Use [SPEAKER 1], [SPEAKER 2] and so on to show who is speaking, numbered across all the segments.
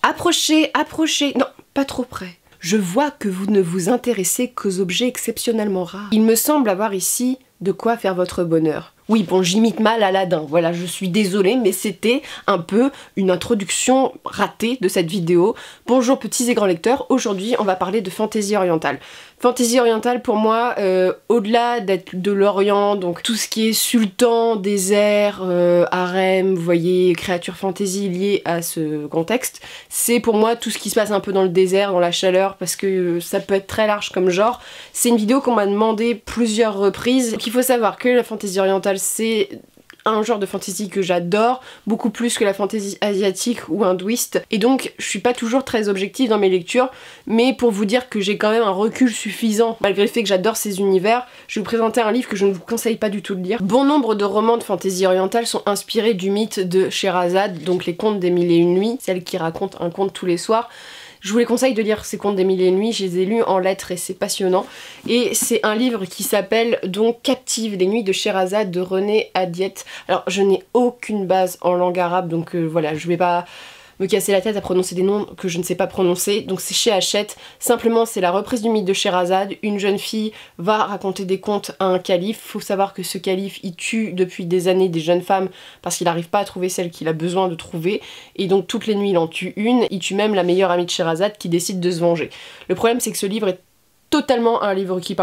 [SPEAKER 1] Approchez, approchez. Non, pas trop près. Je vois que vous ne vous intéressez qu'aux objets exceptionnellement rares. Il me semble avoir ici de quoi faire votre bonheur. Oui, bon, j'imite mal Aladdin, voilà, je suis désolée, mais c'était un peu une introduction ratée de cette vidéo. Bonjour petits et grands lecteurs, aujourd'hui on va parler de fantaisie orientale. Fantaisie orientale pour moi, au-delà d'être de l'Orient, donc tout ce qui est sultan, désert, harem, vous voyez, créatures fantaisie liées à ce contexte, c'est pour moi tout ce qui se passe un peu dans le désert, dans la chaleur, parce que ça peut être très large comme genre. C'est une vidéo qu'on m'a demandé plusieurs reprises. Donc il faut savoir que la fantaisie orientale, c'est un genre de fantasy que j'adore, beaucoup plus que la fantasy asiatique ou hindouiste, et donc je suis pas toujours très objective dans mes lectures, mais pour vous dire que j'ai quand même un recul suffisant, malgré le fait que j'adore ces univers, je vais vous présenter un livre que je ne vous conseille pas du tout de lire. Bon nombre de romans de fantasy orientale sont inspirés du mythe de Scheherazade, donc les contes des mille et une nuits, celle qui raconte un conte tous les soirs. Je vous les conseille de lire ces contes des mille et une nuits, je les ai lus en lettres et c'est passionnant. Et c'est un livre qui s'appelle donc Captive, les nuits de Scheherazade de René Adiet. Alors je n'ai aucune base en langue arabe, donc voilà, je vais pas me casser la tête à prononcer des noms que je ne sais pas prononcer, donc c'est chez Hachette. Simplement c'est la reprise du mythe de Scheherazade, une jeune fille va raconter des contes à un calife, faut savoir que ce calife il tue depuis des années des jeunes femmes parce qu'il n'arrive pas à trouver celle qu'il a besoin de trouver, et donc toutes les nuits il en tue une, il tue même la meilleure amie de Scheherazade qui décide de se venger. Le problème c'est que ce livre est totalement un livre qui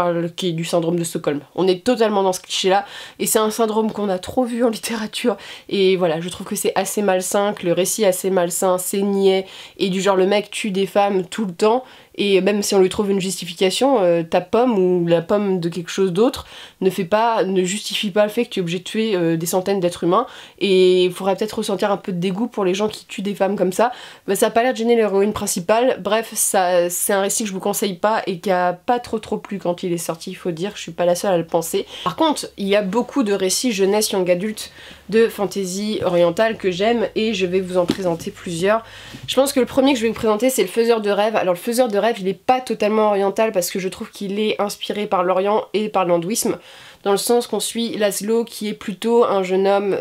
[SPEAKER 1] est du syndrome de Stockholm. On est totalement dans ce cliché-là, et c'est un syndrome qu'on a trop vu en littérature, et voilà, je trouve que c'est assez malsain, que le récit est assez malsain, c'est niais, et du genre le mec tue des femmes tout le temps, et même si on lui trouve une justification, ta pomme ou la pomme de quelque chose d'autre ne justifie pas le fait que tu es obligé de tuer des centaines d'êtres humains, et il faudrait peut-être ressentir un peu de dégoût pour les gens qui tuent des femmes comme ça. Bah, ça a pas l'air de gêner l'héroïne principale, bref, c'est un récit que je vous conseille pas et qui a pas trop plu quand il est sorti, il faut dire, je suis pas la seule à le penser. Par contre, il y a beaucoup de récits jeunesse young adulte de fantasy orientale que j'aime et je vais vous en présenter plusieurs. Je pense que le premier que je vais vous présenter c'est le Faiseur de rêves. Alors le Faiseur de rêves il est pas totalement oriental parce que je trouve qu'il est inspiré par l'Orient et par l'hindouisme, dans le sens qu'on suit Laszlo qui est plutôt un jeune homme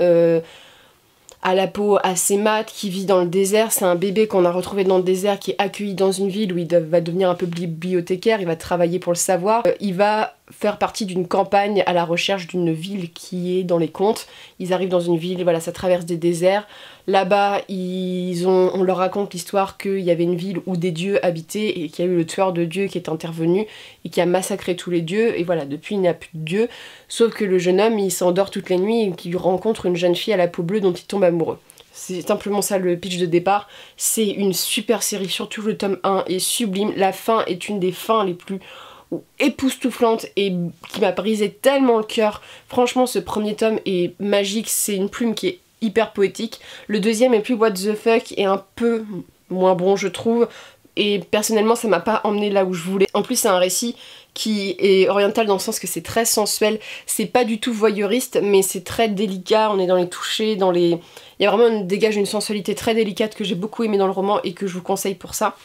[SPEAKER 1] à la peau assez mate, qui vit dans le désert. C'est un bébé qu'on a retrouvé dans le désert qui est accueilli dans une ville où il va devenir un peu bibliothécaire, il va travailler pour le savoir. Il va faire partie d'une campagne à la recherche d'une ville qui est dans les contes. Ils arrivent dans une ville, voilà, ça traverse des déserts. Là-bas, on leur raconte l'histoire qu'il y avait une ville où des dieux habitaient et qu'il y a eu le tueur de dieux qui est intervenu et qui a massacré tous les dieux. Et voilà, depuis il n'y a plus de dieux. Sauf que le jeune homme, il s'endort toutes les nuits et qu'il rencontre une jeune fille à la peau bleue dont il tombe amoureux. C'est simplement ça le pitch de départ. C'est une super série, surtout le tome 1 est sublime. La fin est une des fins les plus époustouflante et qui m'a brisé tellement le cœur. Franchement, ce premier tome est magique, c'est une plume qui est hyper poétique. Le deuxième est plus what the fuck et un peu moins bon je trouve, et personnellement ça m'a pas emmené là où je voulais. En plus c'est un récit qui est oriental dans le sens que c'est très sensuel, c'est pas du tout voyeuriste mais c'est très délicat, on est dans les touchés, dans les... Il y a vraiment dégage une sensualité très délicate que j'ai beaucoup aimé dans le roman et que je vous conseille pour ça.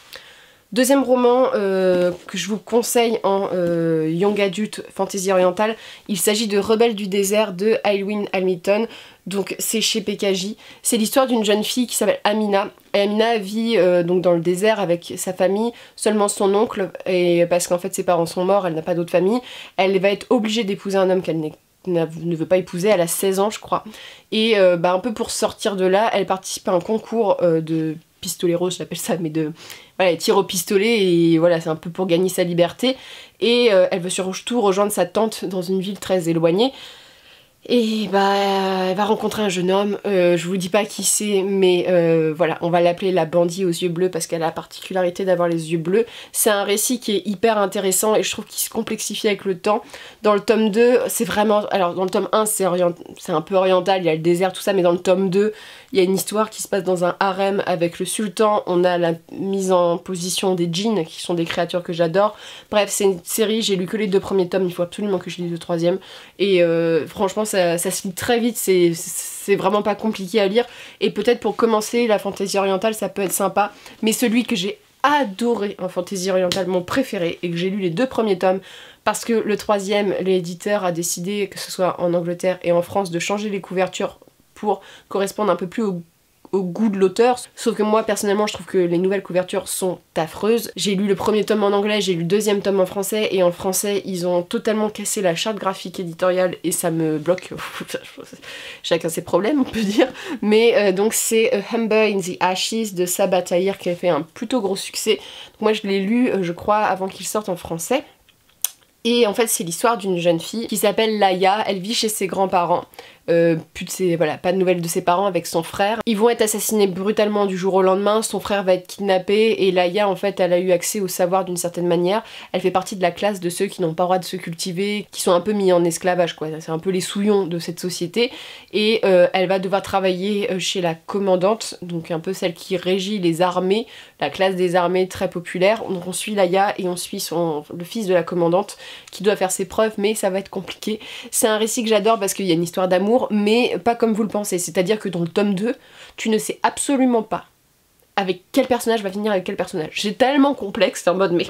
[SPEAKER 1] Deuxième roman que je vous conseille en young adulte fantasy orientale, il s'agit de Rebelle du désert de Aylwin Hamilton, donc c'est chez PKJ. C'est l'histoire d'une jeune fille qui s'appelle Amina, et Amina vit donc dans le désert avec sa famille, seulement son oncle, et parce qu'en fait ses parents sont morts, elle n'a pas d'autre famille, elle va être obligée d'épouser un homme qu'elle ne veut pas épouser, elle a 16 ans je crois, et un peu pour sortir de là, elle participe à un concours de pistoleros, j'appelle ça, mais de... Voilà, elle tire au pistolet et voilà, c'est un peu pour gagner sa liberté. Et elle veut surtout rejoindre sa tante dans une ville très éloignée. Et bah, elle va rencontrer un jeune homme, je vous dis pas qui c'est, mais voilà, on va l'appeler la bandit aux yeux bleus parce qu'elle a la particularité d'avoir les yeux bleus. C'est un récit qui est hyper intéressant et je trouve qu'il se complexifie avec le temps. Dans le tome 2, c'est vraiment... Alors dans le tome 1, c'est un peu oriental, il y a le désert, tout ça, mais dans le tome 2, il y a une histoire qui se passe dans un harem avec le sultan, on a la mise en position des djinns, qui sont des créatures que j'adore. Bref, c'est une série, j'ai lu que les 2 premiers tomes, il faut absolument que je lise le 3e. Et franchement, ça se lit très vite, c'est vraiment pas compliqué à lire. Et peut-être pour commencer, la fantaisie orientale, ça peut être sympa. Mais celui que j'ai adoré en fantaisie orientale, mon préféré, et que j'ai lu les 2 premiers tomes, parce que le 3e, l'éditeur a décidé, que ce soit en Angleterre et en France, de changer les couvertures pour correspondre un peu plus au goût de l'auteur, sauf que moi personnellement je trouve que les nouvelles couvertures sont affreuses. J'ai lu le premier tome en anglais, j'ai lu le deuxième tome en français, et en français ils ont totalement cassé la charte graphique éditoriale et ça me bloque. Chacun ses problèmes on peut dire, mais donc c'est Humber in the Ashes de Sabaa Tahir qui a fait un plutôt gros succès. Donc moi je l'ai lu je crois avant qu'il sorte en français. Et en fait c'est l'histoire d'une jeune fille qui s'appelle Laia, elle vit chez ses grands-parents. Voilà, pas de nouvelles de ses parents avec son frère. Ils vont être assassinés brutalement du jour au lendemain, son frère va être kidnappé et Laia en fait elle a eu accès au savoir d'une certaine manière. Elle fait partie de la classe de ceux qui n'ont pas le droit de se cultiver, qui sont un peu mis en esclavage quoi, c'est un peu les souillons de cette société. Et elle va devoir travailler chez la commandante, donc un peu celle qui régit les armées, la classe des armées très populaire. Donc on suit Laia et on suit le fils de la commandante qui doit faire ses preuves mais ça va être compliqué. C'est un récit que j'adore parce qu'il y a une histoire d'amour mais pas comme vous le pensez, c'est-à-dire que dans le tome 2, tu ne sais absolument pas avec quel personnage va finir avec quel personnage. C'est tellement complexe, c'est en mode mais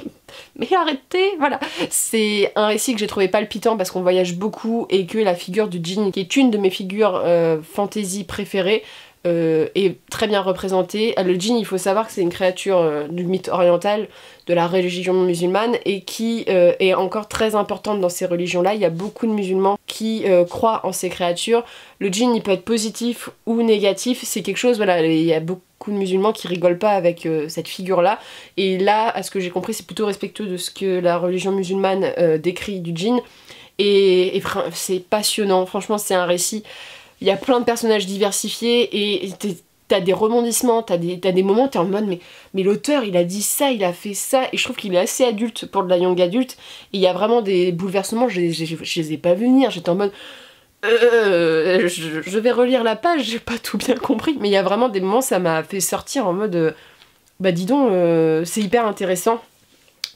[SPEAKER 1] arrêtez, voilà. C'est un récit que j'ai trouvé palpitant parce qu'on voyage beaucoup et que la figure du djinn, qui est une de mes figures fantasy préférées, est très bien représentée. Le djinn, il faut savoir que c'est une créature du mythe oriental, de la religion musulmane, et qui est encore très importante dans ces religions-là. Il y a beaucoup de musulmans qui croient en ces créatures. Le djinn, il peut être positif ou négatif, c'est quelque chose, voilà, il y a beaucoup de musulmans qui rigolent pas avec cette figure-là, et là, à ce que j'ai compris, c'est plutôt respectueux de ce que la religion musulmane décrit du djinn, et c'est passionnant, franchement c'est un récit. Il y a plein de personnages diversifiés et t'as des rebondissements, t'as des moments où t'es en mode mais l'auteur il a dit ça, il a fait ça, et je trouve qu'il est assez adulte pour de la young adulte, et il y a vraiment des bouleversements, je les ai pas vus venir, j'étais en mode je vais relire la page, j'ai pas tout bien compris, mais il y a vraiment des moments ça m'a fait sortir en mode bah dis donc c'est hyper intéressant.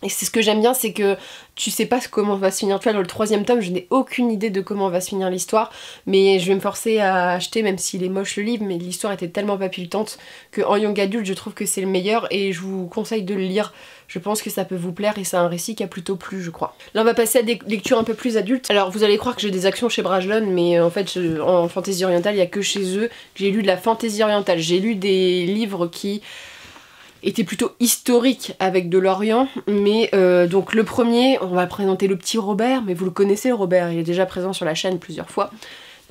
[SPEAKER 1] Et c'est ce que j'aime bien, c'est que tu sais pas comment va se finir. Tu vois, dans le troisième tome, je n'ai aucune idée de comment va se finir l'histoire, mais je vais me forcer à acheter, même s'il est moche le livre, mais l'histoire était tellement palpitante qu'en young adulte, je trouve que c'est le meilleur, et je vous conseille de le lire. Je pense que ça peut vous plaire, et c'est un récit qui a plutôt plu, je crois. Là, on va passer à des lectures un peu plus adultes. Alors, vous allez croire que j'ai des actions chez Brajlon, mais en fait, en fantasy orientale, il n'y a que chez eux. J'ai lu de la fantasy orientale, j'ai lu des livres qui était plutôt historique avec de l'Orient, mais donc le premier, on va présenter le petit Robert, mais vous le connaissez Robert, il est déjà présent sur la chaîne plusieurs fois.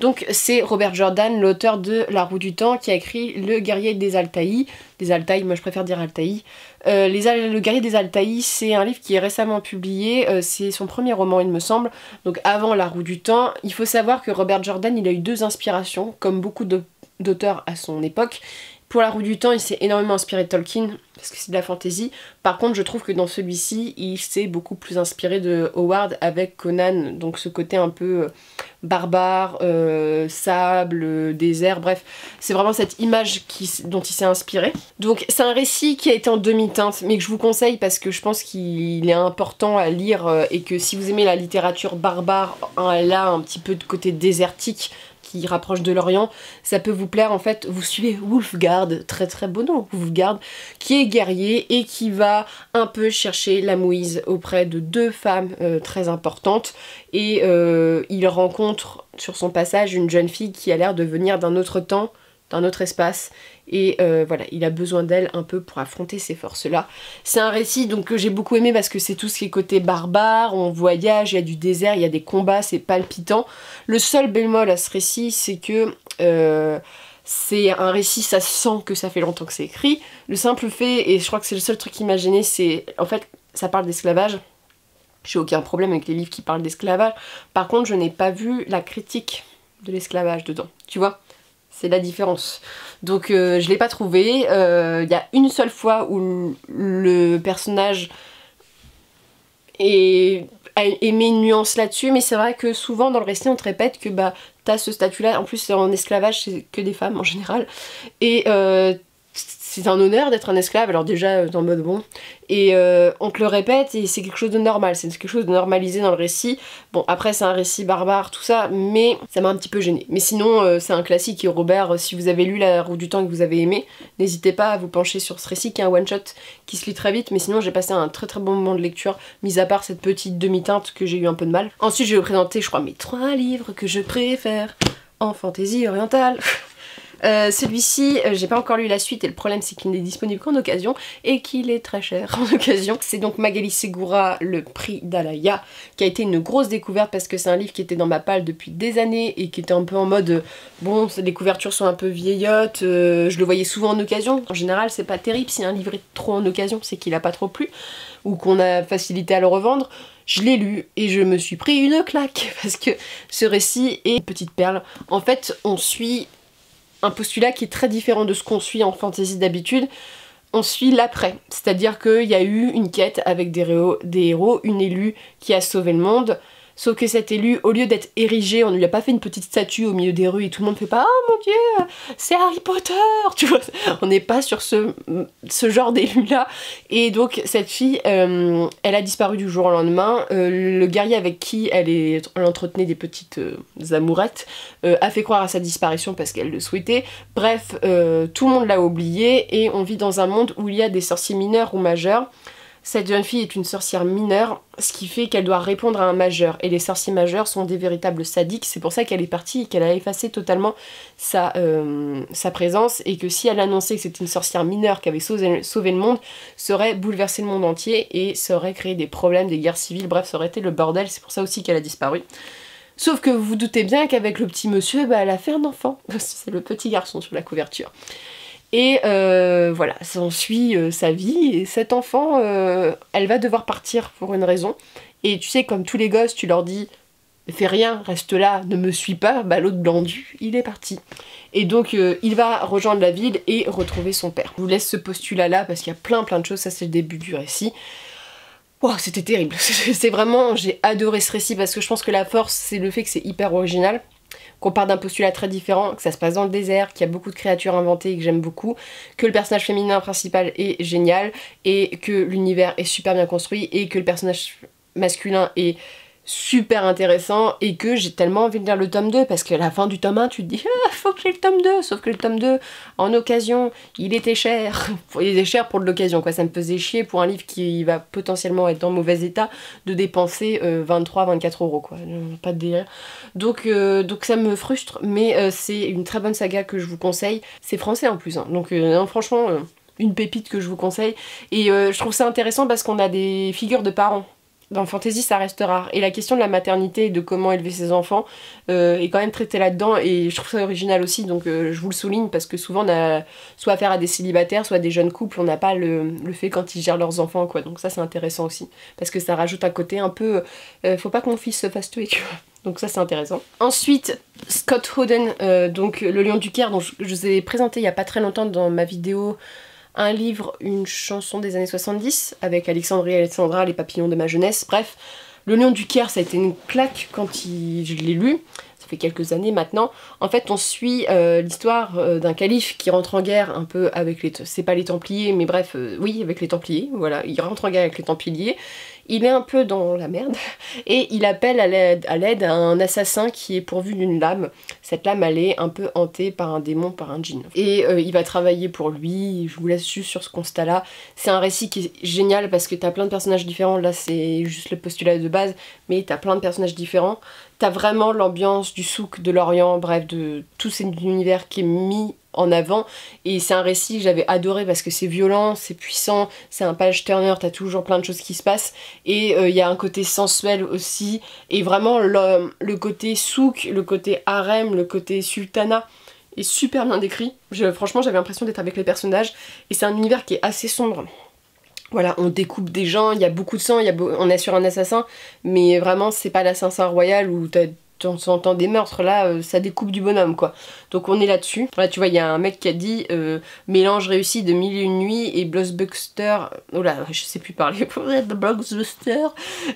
[SPEAKER 1] Donc c'est Robert Jordan, l'auteur de La Roue du Temps, qui a écrit Le Guerrier des Altaïs. Des Altaïs, moi je préfère dire Altaïs. Le Guerrier des Altaïs, c'est un livre qui est récemment publié, c'est son premier roman il me semble, donc avant La Roue du Temps. Il faut savoir que Robert Jordan, il a eu deux inspirations, comme beaucoup d'auteurs à son époque. Pour La Roue du Temps, il s'est énormément inspiré de Tolkien, parce que c'est de la fantasy. Par contre, je trouve que dans celui-ci, il s'est beaucoup plus inspiré de Howard avec Conan, donc ce côté un peu barbare, sable, désert, bref. C'est vraiment cette image dont il s'est inspiré. Donc c'est un récit qui a été en demi-teinte, mais que je vous conseille parce que je pense qu'il est important à lire, et que si vous aimez la littérature barbare, là, un petit peu de côté désertique, qui rapproche de l'Orient, ça peut vous plaire. En fait, vous suivez Wulfgar, très très beau nom, Wulfgar, qui est guerrier et qui va un peu chercher la mouise auprès de deux femmes très importantes, et il rencontre sur son passage une jeune fille qui a l'air de venir d'un autre temps, d'un autre espace, et voilà, il a besoin d'elle un peu pour affronter ces forces-là. C'est un récit donc que j'ai beaucoup aimé parce que c'est tout ce qui est côté barbare, on voyage, il y a du désert, il y a des combats, c'est palpitant. Le seul bémol à ce récit, c'est que c'est un récit, ça sent que ça fait longtemps que c'est écrit. Le simple fait, et je crois que c'est le seul truc qui m'a gêné, c'est en fait, ça parle d'esclavage. J'ai aucun problème avec les livres qui parlent d'esclavage. Par contre, je n'ai pas vu la critique de l'esclavage dedans, tu vois ? C'est la différence. Donc je l'ai pas trouvé. Il y a une seule fois où le personnage émet une nuance là-dessus, mais c'est vrai que souvent dans le récit on te répète que bah t'as ce statut-là, en plus c'est en esclavage, c'est que des femmes en général, et c'est un honneur d'être un esclave, alors déjà en mode bon, et on te le répète et c'est quelque chose de normal, c'est quelque chose de normalisé dans le récit. Bon après c'est un récit barbare tout ça, mais ça m'a un petit peu gêné. Mais sinon c'est un classique, et Robert, si vous avez lu La Roue du Temps et que vous avez aimé, n'hésitez pas à vous pencher sur ce récit qui est un one shot qui se lit très vite, mais sinon j'ai passé un très très bon moment de lecture, mis à part cette petite demi-teinte que j'ai eu un peu de mal. Ensuite je vais vous présenter je crois mes 3 livres que je préfère en fantasy orientale. Celui-ci, j'ai pas encore lu la suite et le problème c'est qu'il n'est disponible qu'en occasion et qu'il est très cher en occasion. C'est donc Magali Segura, Le Prix d'Alaya, qui a été une grosse découverte parce que c'est un livre qui était dans ma palle depuis des années et qui était un peu en mode bon, les couvertures sont un peu vieillottes, je le voyais souvent en occasion. En général, c'est pas terrible si un livre est trop en occasion, c'est qu'il a pas trop plu ou qu'on a facilité à le revendre. Je l'ai lu et je me suis pris une claque parce que ce récit est une petite perle. En fait, on suit un postulat qui est très différent de ce qu'on suit en fantasy d'habitude. On suit l'après, c'est-à-dire qu'il y a eu une quête avec des héros, une élue qui a sauvé le monde. Sauf que cet élu, au lieu d'être érigé, on ne lui a pas fait une petite statue au milieu des rues et tout le monde fait pas « Oh mon dieu, c'est Harry Potter !» Tu vois, on n'est pas sur ce genre d'élu-là. Et donc cette fille, elle a disparu du jour au lendemain. Le guerrier avec qui elle entretenait des petites amourettes a fait croire à sa disparition parce qu'elle le souhaitait. Bref, tout le monde l'a oublié et on vit dans un monde où il y a des sorciers mineurs ou majeurs. Cette jeune fille est une sorcière mineure, ce qui fait qu'elle doit répondre à un majeur. Et les sorciers majeurs sont des véritables sadiques, c'est pour ça qu'elle est partie et qu'elle a effacé totalement sa présence. Et que si elle annonçait que c'était une sorcière mineure qui avait sauvé le monde, ça aurait bouleversé le monde entier et ça aurait créé des problèmes, des guerres civiles, bref, ça aurait été le bordel, c'est pour ça aussi qu'elle a disparu. Sauf que vous vous doutez bien qu'avec le petit monsieur, bah, elle a fait un enfant. C'est le petit garçon sur la couverture. Et voilà, on suit sa vie, et cet enfant, elle va devoir partir pour une raison. Et tu sais, comme tous les gosses, tu leur dis « fais rien, reste là, ne me suis pas », bah l'autre blandu, il est parti. Et donc il va rejoindre la ville et retrouver son père. Je vous laisse ce postulat-là parce qu'il y a plein de choses, ça c'est le début du récit. Wow, c'était terrible, c'est vraiment, j'ai adoré ce récit parce que je pense que la force, c'est le fait que c'est hyper original. Qu'on part d'un postulat très différent, que ça se passe dans le désert, qu'il y a beaucoup de créatures inventées et que j'aime beaucoup, que le personnage féminin principal est génial, et que l'univers est super bien construit, et que le personnage masculin est super intéressant, et que j'ai tellement envie de lire le tome 2, parce qu'à la fin du tome 1, tu te dis « Ah, faut que j'ai le tome 2 !» Sauf que le tome 2, en occasion, il était cher. Il était cher pour de l'occasion, quoi. Ça me faisait chier pour un livre qui va potentiellement être en mauvais état, de dépenser 23-24 €, quoi. Pas de délire. Donc ça me frustre, mais c'est une très bonne saga que je vous conseille. C'est français en plus, hein. Donc non, franchement, une pépite que je vous conseille. Et je trouve ça intéressant parce qu'on a des figures de parents. Dans le fantasy, ça reste rare. Et la question de la maternité et de comment élever ses enfants est quand même traitée là-dedans. Et je trouve ça original aussi, donc je vous le souligne, parce que souvent on a soit affaire à des célibataires, soit à des jeunes couples, on n'a pas le fait quand ils gèrent leurs enfants, quoi. Donc ça c'est intéressant aussi, parce que ça rajoute un côté un peu... faut pas que mon fils se fasse tuer, tu vois. Donc ça c'est intéressant. Ensuite, Scott Howden, donc Le Lion du Caire, dont je vous ai présenté il y a pas très longtemps dans ma vidéo un livre, une chanson des années 70, avec Alexandre et Alexandra, les papillons de ma jeunesse, bref. Le Lion du Caire, ça a été une claque quand je l'ai lu, ça fait quelques années maintenant. En fait, on suit l'histoire d'un calife qui rentre en guerre un peu avec les... c'est pas les Templiers, mais bref, oui, avec les Templiers, voilà, il rentre en guerre avec les Templiers. Il est un peu dans la merde et il appelle à l'aide un assassin qui est pourvu d'une lame. Cette lame, elle est un peu hantée par un démon, par un djinn. Et il va travailler pour lui, je vous laisse juste sur ce constat-là. C'est un récit qui est génial parce que t'as plein de personnages différents, là c'est juste le postulat de base, mais t'as plein de personnages différents. T'as vraiment l'ambiance du souk, de l'Orient, bref, de tout cet univers qui est mis en avant, et c'est un récit que j'avais adoré parce que c'est violent, c'est puissant, c'est un page turner, t'as toujours plein de choses qui se passent, et il y a un côté sensuel aussi, et vraiment le côté souk, le côté harem, le côté sultana est super bien décrit. Franchement j'avais l'impression d'être avec les personnages, et c'est un univers qui est assez sombre. Voilà, on découpe des gens, il y a beaucoup de sang, on est sur un assassin, mais vraiment c'est pas l'assassin royal où t'entends des meurtres, là ça découpe du bonhomme, quoi. Donc on est là-dessus. Là tu vois, il y a un mec qui a dit mélange réussi de Mille et une nuits et blockbuster, oh là je sais plus parler, de blockbuster,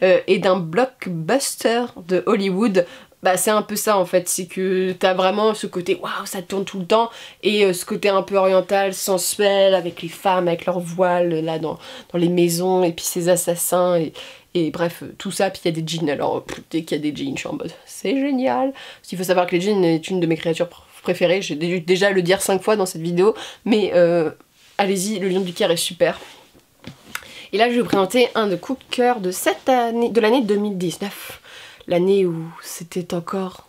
[SPEAKER 1] et d'un blockbuster de Hollywood. Bah c'est un peu ça en fait, c'est que t'as vraiment ce côté waouh ça tourne tout le temps, et ce côté un peu oriental, sensuel, avec les femmes avec leurs voiles là dans les maisons, et puis ces assassins, et bref tout ça, puis il y a des djinns. Alors dès qu'il y a des djinns je suis en mode c'est génial. Parce qu'il faut savoir que les djinns est une de mes créatures préférées, j'ai dû déjà le dire 5 fois dans cette vidéo, mais allez-y, Le Lion du Caire est super. Et là je vais vous présenter un de coups de cœur de cette année, de l'année 2019. L'année où c'était encore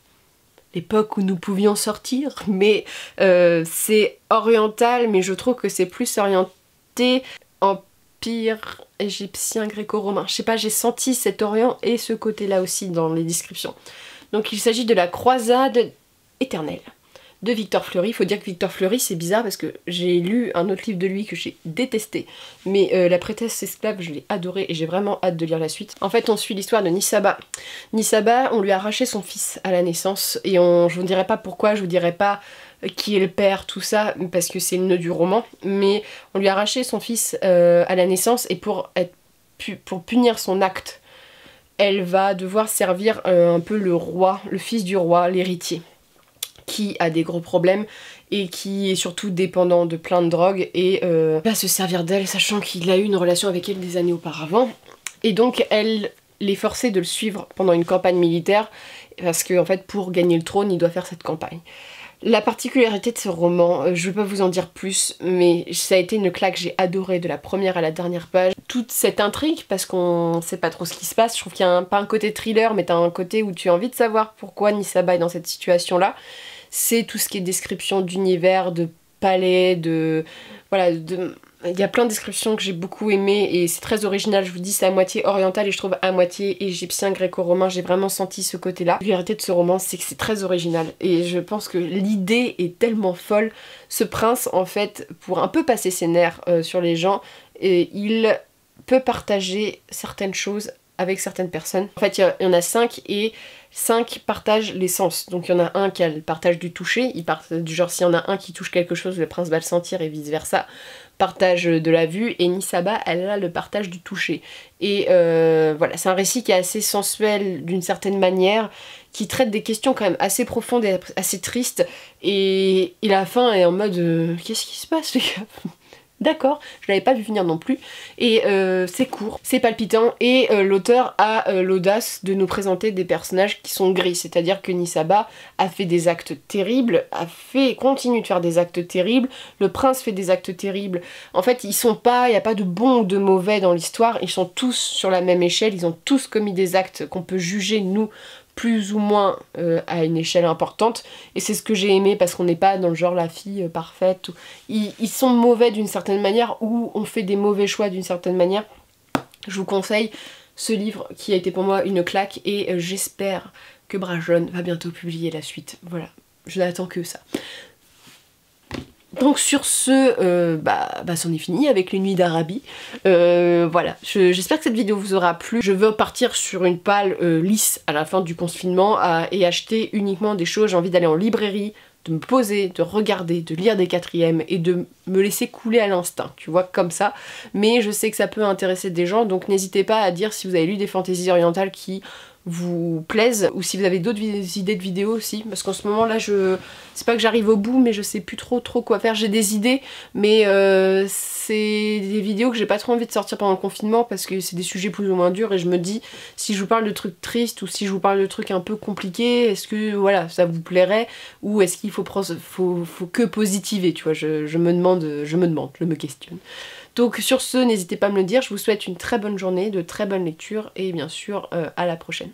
[SPEAKER 1] l'époque où nous pouvions sortir, mais c'est oriental, mais je trouve que c'est plus orienté empire égyptien gréco-romain. Je sais pas, j'ai senti cet orient et ce côté-là aussi dans les descriptions. Donc il s'agit de la croisade éternelle de Victor Fleury. Il faut dire que Victor Fleury, c'est bizarre parce que j'ai lu un autre livre de lui que j'ai détesté, mais La prêtresse esclave, je l'ai adoré et j'ai vraiment hâte de lire la suite. En fait, on suit l'histoire de Nisaba. Nisaba, on lui a arraché son fils à la naissance et je vous dirai pas pourquoi, je vous dirai pas qui est le père, tout ça, parce que c'est le nœud du roman, mais on lui a arraché son fils à la naissance et pour punir son acte, elle va devoir servir un peu le roi, le fils du roi, l'héritier, qui a des gros problèmes et qui est surtout dépendant de plein de drogues et va se servir d'elle, sachant qu'il a eu une relation avec elle des années auparavant. Et donc elle est forcée de le suivre pendant une campagne militaire, parce qu'en fait pour gagner le trône il doit faire cette campagne. La particularité de ce roman, je ne vais pas vous en dire plus, mais ça a été une claque, j'ai adoré de la première à la dernière page. Toute cette intrigue, parce qu'on sait pas trop ce qui se passe, je trouve qu'il y a pas un côté thriller, mais t'as un côté où tu as envie de savoir pourquoi Nisaba est dans cette situation-là. C'est tout ce qui est description d'univers, de palais, de... Voilà, il y a plein de descriptions que j'ai beaucoup aimées et c'est très original, je vous dis, c'est à moitié oriental et je trouve à moitié égyptien, gréco-romain, j'ai vraiment senti ce côté-là. La particularité de ce roman, c'est que c'est très original et je pense que l'idée est tellement folle. Ce prince, en fait, pour un peu passer ses nerfs sur les gens, il peut partager certaines choses avec certaines personnes. En fait, il y en a 5 et 5 partagent les sens. Donc il y en a un qui a le partage du toucher, du genre s'il y en a un qui touche quelque chose, le prince va le sentir et vice versa. Partage de la vue, et Nisaba, elle a le partage du toucher. Et voilà, c'est un récit qui est assez sensuel d'une certaine manière, qui traite des questions quand même assez profondes et assez tristes, et la fin est en mode qu'est-ce qui se passe les gars ? D'accord, je l'avais pas vu venir non plus, et c'est court, c'est palpitant, et l'auteur a l'audace de nous présenter des personnages qui sont gris, c'est-à-dire que Nisaba a fait des actes terribles, continue de faire des actes terribles, le prince fait des actes terribles, en fait il n'y a pas de bon ou de mauvais dans l'histoire, ils sont tous sur la même échelle, ils ont tous commis des actes qu'on peut juger nous, plus ou moins à une échelle importante, et c'est ce que j'ai aimé parce qu'on n'est pas dans le genre la fille parfaite, ils sont mauvais d'une certaine manière ou on fait des mauvais choix d'une certaine manière. Je vous conseille ce livre qui a été pour moi une claque et j'espère que Bragelonne va bientôt publier la suite. Voilà, je n'attends que ça. Donc sur ce, c'en est fini avec les nuits d'Arabie. Voilà, j'espère que cette vidéo vous aura plu. Je veux partir sur une palle lisse à la fin du confinement et acheter uniquement des choses. J'ai envie d'aller en librairie, de me poser, de regarder, de lire des quatrièmes et de me laisser couler à l'instinct, tu vois, comme ça. Mais je sais que ça peut intéresser des gens, donc n'hésitez pas à dire si vous avez lu des fantaisies orientales qui vous plaisent, ou si vous avez d'autres idées de vidéos aussi, parce qu'en ce moment là c'est pas que j'arrive au bout mais je sais plus trop quoi faire, j'ai des idées mais c'est des vidéos que j'ai pas trop envie de sortir pendant le confinement parce que c'est des sujets plus ou moins durs et je me dis si je vous parle de trucs tristes ou si je vous parle de trucs un peu compliqués, est-ce que voilà ça vous plairait ou est-ce qu'il faut que positiver, tu vois, je me questionne. Donc sur ce, n'hésitez pas à me le dire, je vous souhaite une très bonne journée, de très bonnes lectures et bien sûr à la prochaine.